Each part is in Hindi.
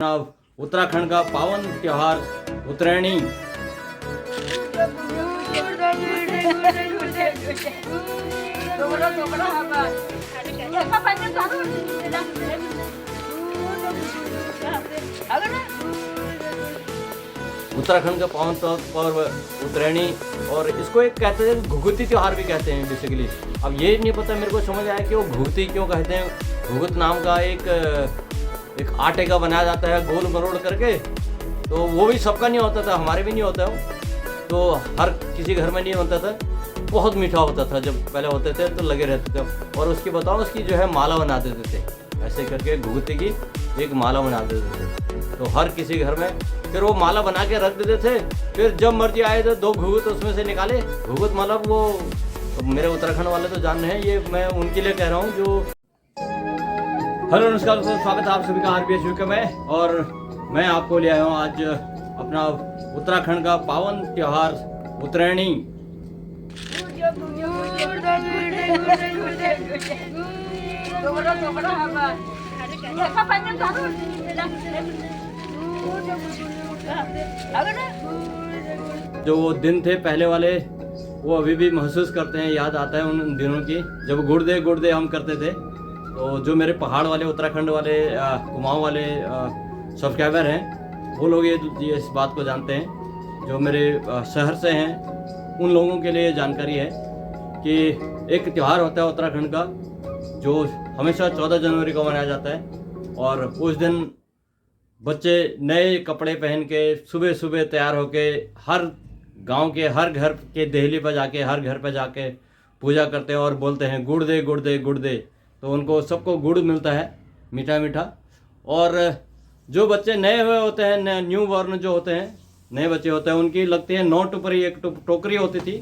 उत्तराखंड का पावन त्योहार उत्तरायणी उत्तराखंड का पावन पर्व उत्तरायणी, और इसको एक कहते हैं घुघुती त्योहार भी कहते हैं बेसिकली। अब ये नहीं पता मेरे को समझ आया कि वो घुघुती क्यों कहते हैं। घुघुत नाम का एक आटे का बनाया जाता है गोल मरोड़ करके, तो वो भी सबका नहीं होता था, हमारे भी नहीं होता वो, तो हर किसी घर में नहीं होता था। बहुत मीठा होता था जब पहले होते थे तो लगे रहते थे। और उसकी बताओ उसकी जो है माला बना देते थे, ऐसे करके घुघुती की एक माला बना देते थे, तो हर किसी घर में फिर वो माला बना के रख देते थे। फिर जब मर्जी आए तो 2 घुघुत उसमें से निकाले। घुघुत मतलब वो तो मेरे उत्तराखंड वाले तो जान रहे हैं, ये मैं उनके लिए कह रहा हूँ जो। हेलो नमस्कार, स्वागत है आप सभी का RBS UK में, और मैं आपको ले आया हूँ आज अपना उत्तराखंड का पावन त्योहार उत्तरायणी। जो वो दिन थे पहले वाले, वो अभी भी महसूस करते हैं, याद आता है उन दिनों की जब गुड़दे हम करते थे। तो जो मेरे पहाड़ वाले उत्तराखंड वाले कुमाऊं वाले सब्सक्राइबर हैं, वो लोग ये इस बात को जानते हैं। जो मेरे शहर से हैं उन लोगों के लिए जानकारी है कि एक त्यौहार होता है उत्तराखंड का जो हमेशा 14 जनवरी को मनाया जाता है। और उस दिन बच्चे नए कपड़े पहन के सुबह सुबह तैयार होके हर गांव के हर घर के देहली पर जाके हर घर पर जाके पूजा करते हैं और बोलते हैं गुड़ दे गुड़ दे गुड़ दे। तो उनको सबको गुड़ मिलता है मीठा मीठा। और जो बच्चे नए हुए होते हैं, न्यू बॉर्न जो होते हैं, नए बच्चे होते हैं, उनकी लगती है 9 टुपरी, एक टोकरी होती थी,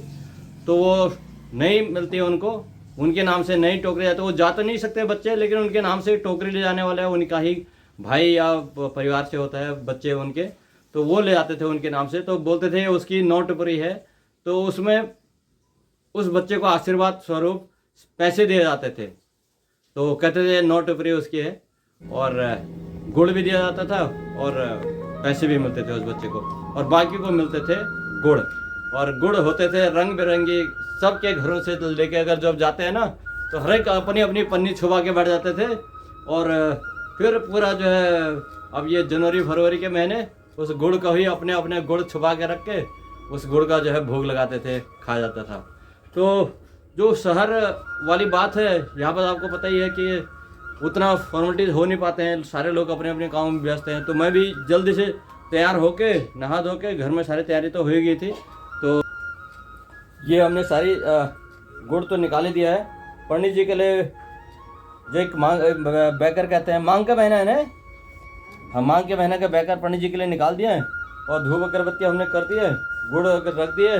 तो वो नहीं मिलती है उनको, उनके नाम से नई टोकरी जाती है। वो जा तो नहीं सकते बच्चे, लेकिन उनके नाम से टोकरी ले जाने वाला है उनका ही भाई या परिवार से होता है बच्चे उनके, तो वो ले आते थे उनके नाम से। तो बोलते थे उसकी 9 टुपरी है, तो उसमें उस बच्चे को आशीर्वाद स्वरूप पैसे दिए जाते थे। तो कहते थे 9 टुपरी उसकी है, और गुड़ भी दिया जाता था और पैसे भी मिलते थे उस बच्चे को, और बाकी को मिलते थे गुड़। और गुड़ होते थे रंग बिरंगी, सबके घरों से तो लेके अगर जब जाते हैं ना तो हर एक अपनी अपनी पन्नी छुपा के बैठ जाते थे। और फिर पूरा जो है अब ये जनवरी फरवरी के महीने उस गुड़ को ही अपने अपने गुड़ छुपा के रख के उस गुड़ का जो है भोग लगाते थे, खाया जाता था। तो जो शहर वाली बात है, यहाँ पर आपको पता ही है कि उतना फॉर्मेलिटीज हो नहीं पाते हैं, सारे लोग अपने अपने काम में व्यस्त हैं। तो मैं भी जल्दी से तैयार होके नहा धो के, घर में सारी तैयारी तो हो ही गई थी, तो ये हमने सारी गुड़ तो निकाल ही दिया है। पंडित जी के लिए जो एक बैकर कहते हैं, मांग का महीना है ना, हम मांग के महीने का बैकर पंडित जी के लिए निकाल दिया है। और धूप अगरबत्ती हमने कर दी है, गुड़ रख दिए,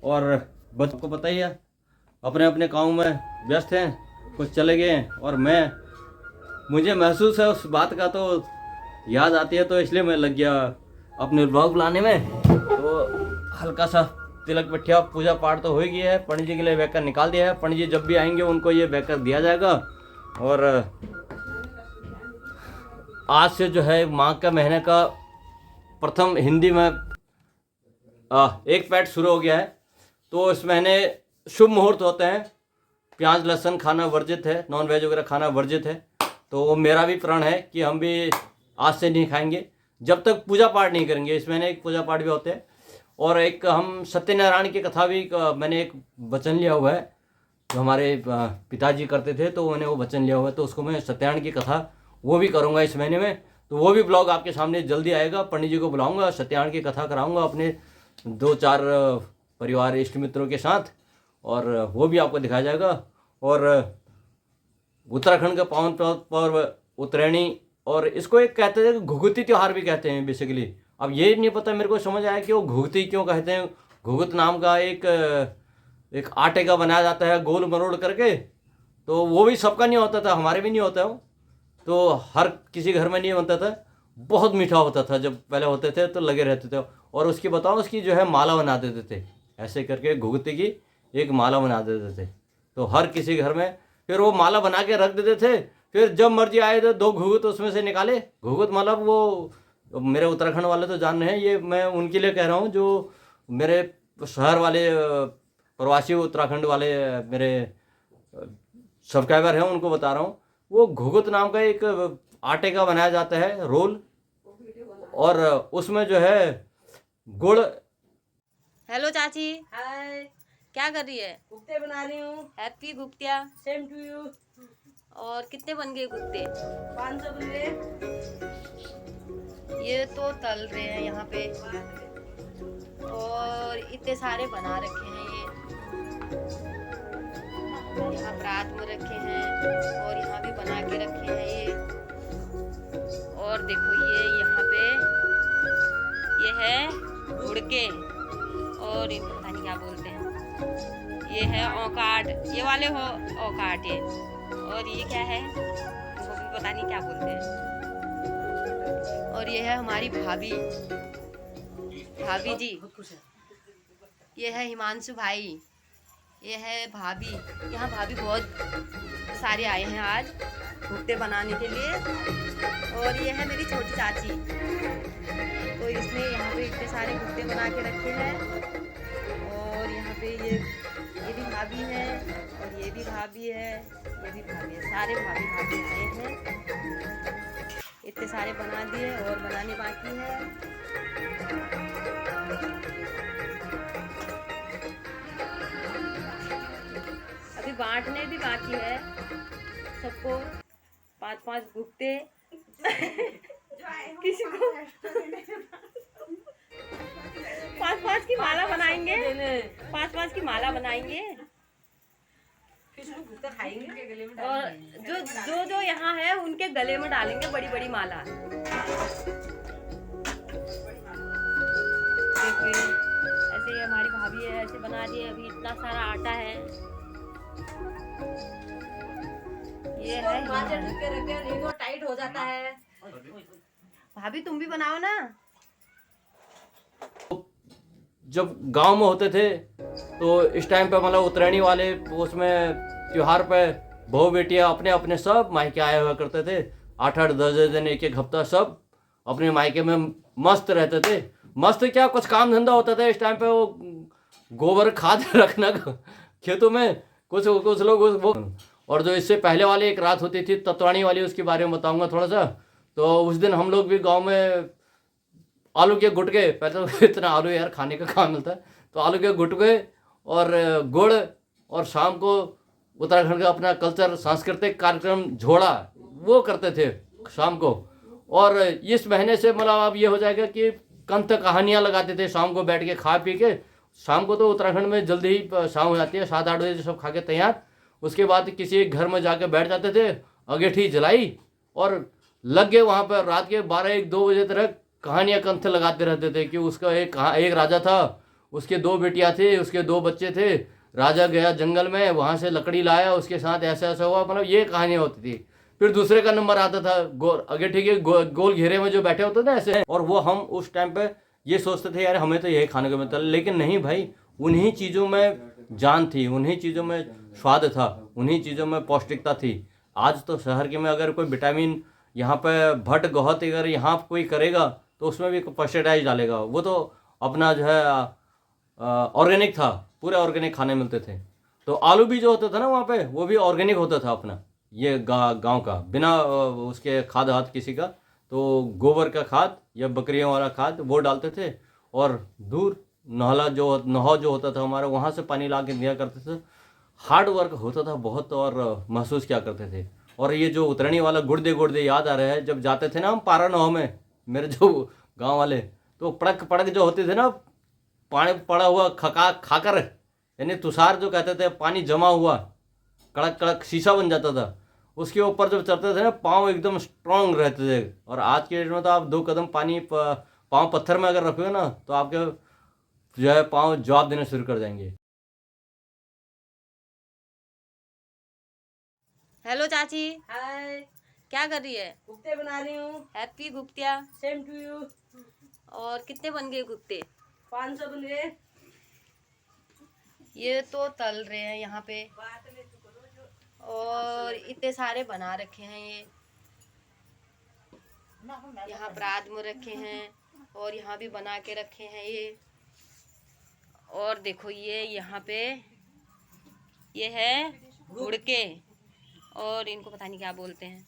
और बच्चों को पता ही है अपने अपने काम में व्यस्त हैं, कुछ चले गए हैं। और मुझे महसूस है उस बात का, तो याद आती है, तो इसलिए मैं लग गया अपने ब्लॉग बनाने में। तो हल्का सा तिलक बैठिया पूजा पाठ तो हो ही गया है, पंडित जी के लिए बैकर निकाल दिया है। पंडित जी जब भी आएंगे उनको ये बैकर दिया जाएगा। और आज से जो है माघ का महीने का प्रथम हिंदी में एक पैठ शुरू हो गया है। तो इस महीने शुभ मुहूर्त होते हैं, प्याज लहसुन खाना वर्जित है, नॉन वेज वगैरह खाना वर्जित है। तो वो मेरा भी प्रण है कि हम भी आज से नहीं खाएंगे जब तक पूजा पाठ नहीं करेंगे। इस महीने एक पूजा पाठ भी होते हैं, और एक हम सत्यनारायण की कथा भी, मैंने एक वचन लिया हुआ है जो हमारे पिताजी करते थे, तो मैंने वो वचन लिया हुआ है, तो उसको मैं सत्यनारायण की कथा वो भी करूँगा इस महीने में। तो वो भी ब्लॉग आपके सामने जल्दी आएगा। पंडित जी को बुलाऊँगा, सत्यनारायण की कथा कराऊँगा अपने 2-4 परिवार इष्ट मित्रों के साथ, और वो भी आपको दिखाया जाएगा। और उत्तराखंड का पावन पर्व उत्तरायणी, और इसको एक कहते हैं घुघुती त्योहार भी कहते हैं बेसिकली। अब ये नहीं पता मेरे को समझ आया कि वो घुघुती क्यों कहते हैं। घुघुत नाम का एक आटे का बनाया जाता है गोल मरोड़ करके, तो वो भी सबका नहीं होता था, हमारे भी नहीं होता वो, तो हर किसी घर में नहीं बनता था। बहुत मीठा होता था जब पहले होते थे तो लगे रहते थे। और उसकी बताओ उसकी जो है माला बना देते थे, ऐसे करके घुघुती की एक माला बना देते थे, तो हर किसी घर में फिर वो माला बना के रख देते थे। फिर जब मर्जी आए तो 2 घुघुत उसमें से निकाले। घुघुत मतलब वो मेरे उत्तराखंड वाले तो जान रहे हैं, ये मैं उनके लिए कह रहा हूँ जो मेरे शहर वाले प्रवासी उत्तराखंड वाले मेरे सब्सक्राइबर हैं, उनको बता रहा हूँ। वो घुघुत नाम का एक आटे का बनाया जाता है रोल, और उसमें जो है गुड़। हेलो चाची, हाय, क्या कर रही है? गुप्ते बना रही हूँ। हैप्पी गुप्तिया। Same to you. और कितने बन गए गुप्ते? 500 बन गए। ये तो तल रहे हैं यहाँ पे, और इतने सारे बना रखे हैं ये। यहाँ परात में रखे हैं, और यहाँ भी बना के रखे हैं ये। और देखो ये यहाँ पे ये है गुड़ के, और ये पता नहीं क्या बोलते हैं, ये है औकाट, ये वाले हो औकाट ये। और ये क्या है वो भी पता नहीं क्या बोलते हैं। और ये है हमारी भाभी, भाभी जी। ये है हिमांशु भाई, ये है भाभी। यहाँ भाभी बहुत सारे आए हैं आज भुट्टे बनाने के लिए। और ये है मेरी छोटी चाची, तो इसने यहाँ पे इतने सारे भुट्टे बना के रखे हैं। और यहाँ पे ये भी भाभी है, और ये भी भाभी है, ये भी भाभी है, सारे भाभी भाभी आए हैं। इतने सारे बना दिए और बनाने बाकी है। अभी बांटने भी बाकी है सबको, 5-5 भुट्टे किसी को 5-5 की माला बनाएंगे, 5-5 की माला बनाएंगे। खाएंगे और जो यहाँ है उनके गले में डालेंगे बड़ी बड़ी माला। देखिए ऐसे ही हमारी भाभी है, ऐसे बना रही है। अभी इतना सारा आटा है। ये है नहीं तो टाइट हो जाता है। भाभी तुम भी बनाओ ना। जब गांव में होते थे तो इस टाइम पे मतलब उत्तरायणी वाले उसमें त्योहार पे बहू बेटियां अपने अपने सब मायके आए हुआ करते थे। 8-8 10 दिन एक घंटा सब अपने मायके में मस्त रहते थे। मस्त क्या, कुछ काम धंधा होता था इस टाइम पे, वो गोबर खाद रखना खेतों में। कुछ लोग वो, और जो इससे पहले वाली एक रात होती थी तत्वाणी वाली, उसके बारे में बताऊंगा थोड़ा सा। तो उस दिन हम लोग भी गाँव में आलू के गुटके, पहले तो इतना आलू यार खाने का काम मिलता है, तो आलू के गुटके और गुड़, और शाम को उत्तराखंड का अपना कल्चर सांस्कृतिक कार्यक्रम झोड़ा वो करते थे शाम को। और इस महीने से मतलब अब ये हो जाएगा कि कंठ कहानियाँ लगाते थे शाम को बैठ के खा पी के। शाम को तो उत्तराखंड में जल्दी ही शाम हो जाती है, 7-8 बजे सब खा के तैयार। उसके बाद किसी एक घर में जाके बैठ जाते थे, अंगीठी जलाई और लग गए वहाँ पर रात के 12-1-2 बजे तक कहानियाँ कंठ लगाते रहते थे कि उसका एक राजा था, उसके 2 बेटियाँ थी, उसके 2 बच्चे थे। राजा गया जंगल में, वहाँ से लकड़ी लाया, उसके साथ ऐसा ऐसा हुआ, मतलब ये कहानियाँ होती थी। फिर दूसरे का नंबर आता था अंगीठी के गोल घेरे में जो बैठे होते थे ऐसे, और वो हम उस टाइम पे ये सोचते थे यार हमें तो यही खाने को मिलता है। लेकिन नहीं भाई, उन्हीं चीज़ों में जान थी, उन्हीं चीज़ों में स्वाद था, उन्हीं चीज़ों में पौष्टिकता थी। आज तो शहर के में अगर कोई विटामिन यहाँ पे भट गौहत अगर यहाँ कोई करेगा तो उसमें भी पेस्टिसाइड डालेगा। वो तो अपना जो है ऑर्गेनिक था, पूरे ऑर्गेनिक खाने मिलते थे। तो आलू भी जो होता था ना वहाँ पे, वो भी ऑर्गेनिक होता था अपना, ये गांव का, बिना उसके खाद हाथ किसी का। तो गोबर का खाद या बकरियों वाला खाद वो डालते थे, और दूर नहला जो होता था हमारा, वहाँ से पानी ला के दिया करते थे। हार्ड वर्क होता था बहुत, और महसूस क्या करते थे। और ये जो उत्तरायणी वाला गुड़ दे याद आ रहा है, जब जाते थे ना हम पारा नौ में, मेरे जो गांव वाले, तो पड़क पड़क जो होते थे ना, पानी पड़ा हुआ खाकर, यानी तुषार जो कहते थे, पानी जमा हुआ कड़क कड़क शीशा बन जाता था, उसके ऊपर जब चढ़ते थे ना पाँव एकदम स्ट्रांग रहते थे। और आज के डेट में तो आप 2 कदम पानी पाँव पत्थर में अगर रखोगे ना तो आपके जो है पाँव जवाब देना शुरू कर जाएंगे। हेलो चाची, हाय, क्या कर रही है? गुप्ते बना रही हूँ। हैप्पी गुप्तिया। Same to you. और कितने बन गए गुप्ते? 500 बन गए। ये तो तल रहे हैं यहाँ पे, और इतने सारे बना रखे हैं ये। यहाँ परात में रखे हैं और यहाँ भी बना के रखे हैं ये। और देखो ये यहाँ पे ये है घुड़के, और इनको पता नहीं क्या बोलते हैं।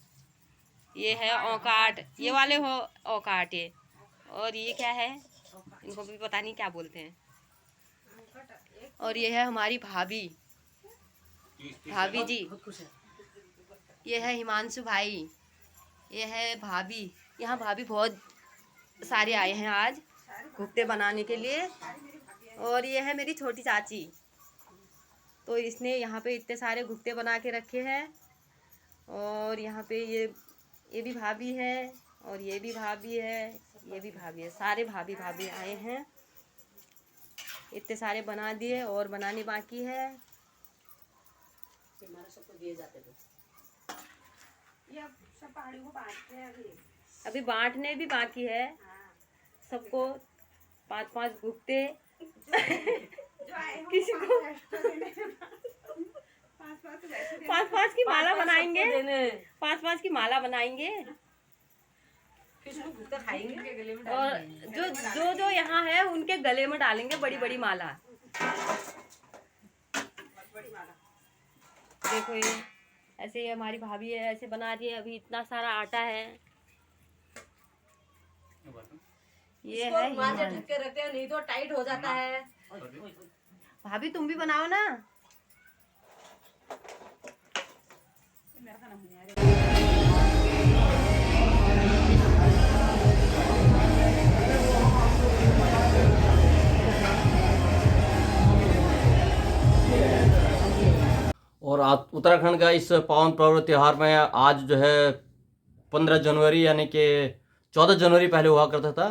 ये है औकाट, ये वाले हो औकाट ये। और ये क्या है, इनको भी पता नहीं क्या बोलते हैं। और ये है हमारी भाभी, भाभी जी। ये है हिमांशु भाई, ये है भाभी। यहाँ भाभी बहुत सारे आए हैं आज घुघते बनाने के लिए। और ये है मेरी छोटी चाची, तो इसने यहाँ पे इतने सारे घुघते बना के रखे हैं। और यहाँ पे ये भी भाभी है, और ये भी भाभी है, ये भी भाभी है। सारे भाभी भाभी आए हैं, इतने सारे बना दिए और बनाने बाकी है। सबको दिए जाते थे, ये सब पहाड़ियों को बांटते हैं। अभी बांटने भी बाकी है सबको, 5-5 घुघते किसी को 5-5 की माला बनाएंगे, 5-5 की माला बनाएंगे। और जो यहाँ है उनके गले में डालेंगे बड़ी बड़ी माला। देखो ये ऐसे ही हमारी भाभी है, ऐसे बना रही है। अभी इतना सारा आटा है। ये है ढक के रखते हैं, नहीं तो टाइट हो जाता है। भाभी तुम भी बनाओ ना। और उत्तराखंड का इस पावन पर्व त्यौहार में आज जो है 15 जनवरी यानी कि 14 जनवरी पहले हुआ करता था,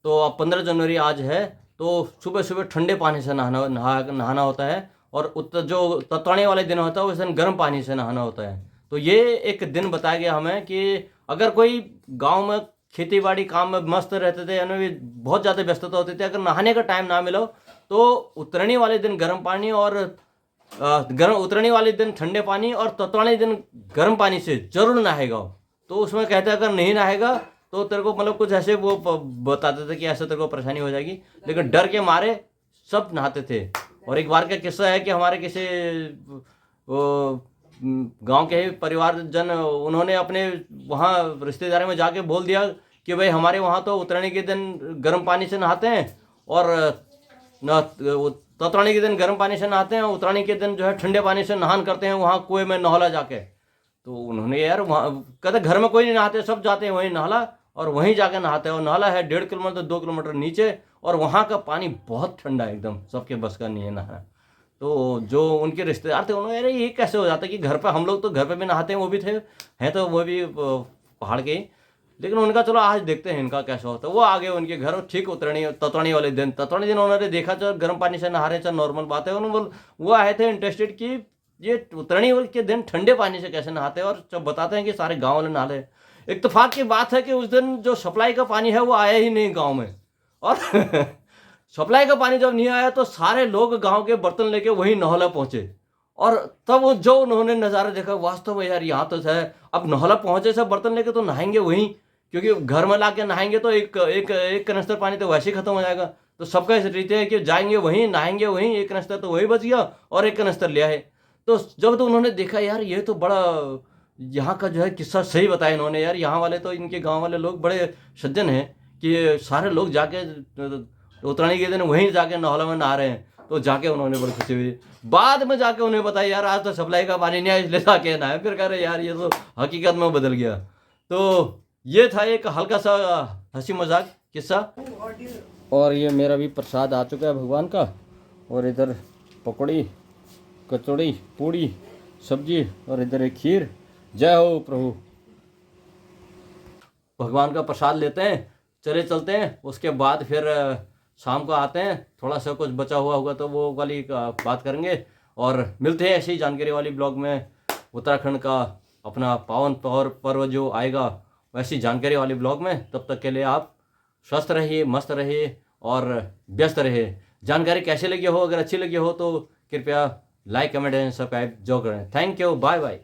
तो अब 15 जनवरी आज है। तो सुबह सुबह ठंडे पानी से नहाना होता है। और जो ततवाने वाले दिन होता है उस दिन गर्म पानी से नहाना होता है। तो ये एक दिन बताया गया हमें कि अगर कोई गांव में खेती बाड़ी काम में मस्त रहते थे, यानी बहुत ज़्यादा व्यस्तता होती थी, अगर नहाने का टाइम ना मिलो तो उतरने वाले दिन गर्म पानी और उतरने वाले दिन ठंडे पानी और ततवाने दिन गर्म पानी से जरूर नहाएगा। तो उसमें कहते हैं अगर नहीं नहाएगा तो तेरे को मतलब कुछ ऐसे वो बताते थे कि ऐसे तेरे को परेशानी हो जाएगी, लेकिन डर के मारे सब नहाते थे। और एक बार का किस्सा है कि हमारे किसी गांव के ही परिवारजन उन्होंने अपने वहाँ रिश्तेदारी में जाके बोल दिया कि भाई हमारे वहाँ तो उतरने के दिन गर्म पानी से नहाते हैं और ततवाने के दिन गर्म पानी से नहाते हैं, उतराने के दिन जो है ठंडे पानी से नहान करते हैं वहाँ कुएं में नहला जाके। तो उन्होंने यार वहाँ कहते घर में कोई नहीं नहाते, सब जाते हैं वहीं नहला और वहीं जाके नहाते हैं। और नहला है 1.5 किलोमीटर 2 किलोमीटर नीचे, और वहाँ का पानी बहुत ठंडा है, एकदम सबके बस का नहीं है नहाना। तो जो उनके रिश्तेदार थे उन्होंने अरे ये कैसे हो जाता है कि घर पे हम लोग तो घर पे भी नहाते हैं, वो भी थे हैं तो वो भी पहाड़ के, लेकिन उनका चलो आज देखते हैं इनका कैसा होता है। वो आ गए उनके घर ठीक ततवानी वाले दिन उन्होंने देखा चाहे गर्म पानी से नहा रहे चाहे नॉर्मल बात है। उन्होंने वो आए थे इंटरेस्टेड कि ये उतरणी के दिन ठंडे पानी से कैसे नहाते हैं, और जब बताते हैं कि सारे गाँव वाले नहा रहे। इत्तेफाक की बात है कि उस दिन जो सप्लाई का पानी है वो आया ही नहीं गाँव में, और सप्लाई का पानी जब नहीं आया तो सारे लोग गाँव के बर्तन लेके वहीं नहला पहुँचे। और तब वो जो उन्होंने नज़ारा देखा वास्तव में यार यहाँ तो है, अब नहला पहुँचे सब बर्तन लेके तो नहाएंगे वहीं, क्योंकि घर में ला के नहाएंगे तो एक कनस्तर पानी तो वैसे ही खत्म हो जाएगा। तो सबका इस रीति है कि जाएंगे वहीं नहाएंगे वहीं, एक कनस्तर तो वही बच गया और एक कनस्तर लिया है। तो जब तो उन्होंने देखा यार ये तो बड़ा यहाँ का जो है किस्सा सही बताया इन्होंने, यार यहाँ वाले तो इनके गाँव वाले लोग बड़े सज्जन हैं कि सारे लोग जाके उतराने के दिन वहीं जाके नहला में नहा रहे हैं। तो जाके उन्होंने बड़ी खुशी हुई। बाद में जाके उन्हें बताया यार आज तो सप्लाई का पानी नहीं आया इसलिए जाके नहाए। फिर कह रहे यार ये तो हकीकत में बदल गया। तो ये था एक हल्का सा हंसी मजाक किस्सा। और ये मेरा भी प्रसाद आ चुका है भगवान का, और इधर पकौड़ी कचौड़ी पूड़ी सब्जी और इधर एक खीर। जय हो प्रभु। भगवान का प्रसाद लेते हैं, चले चलते हैं, उसके बाद फिर शाम को आते हैं, थोड़ा सा कुछ बचा हुआ होगा तो वो वाली बात करेंगे। और मिलते हैं ऐसी ही जानकारी वाली ब्लॉग में, उत्तराखंड का अपना पावन पर्व जो आएगा वैसी जानकारी वाली ब्लॉग में। तब तक के लिए आप स्वस्थ रहिए, मस्त रहिए और व्यस्त रहिए। जानकारी कैसे लगी हो, अगर अच्छी लगी हो तो कृपया लाइक कमेंट एंड सब्सक्राइब जो करें। Thank you, bye bye.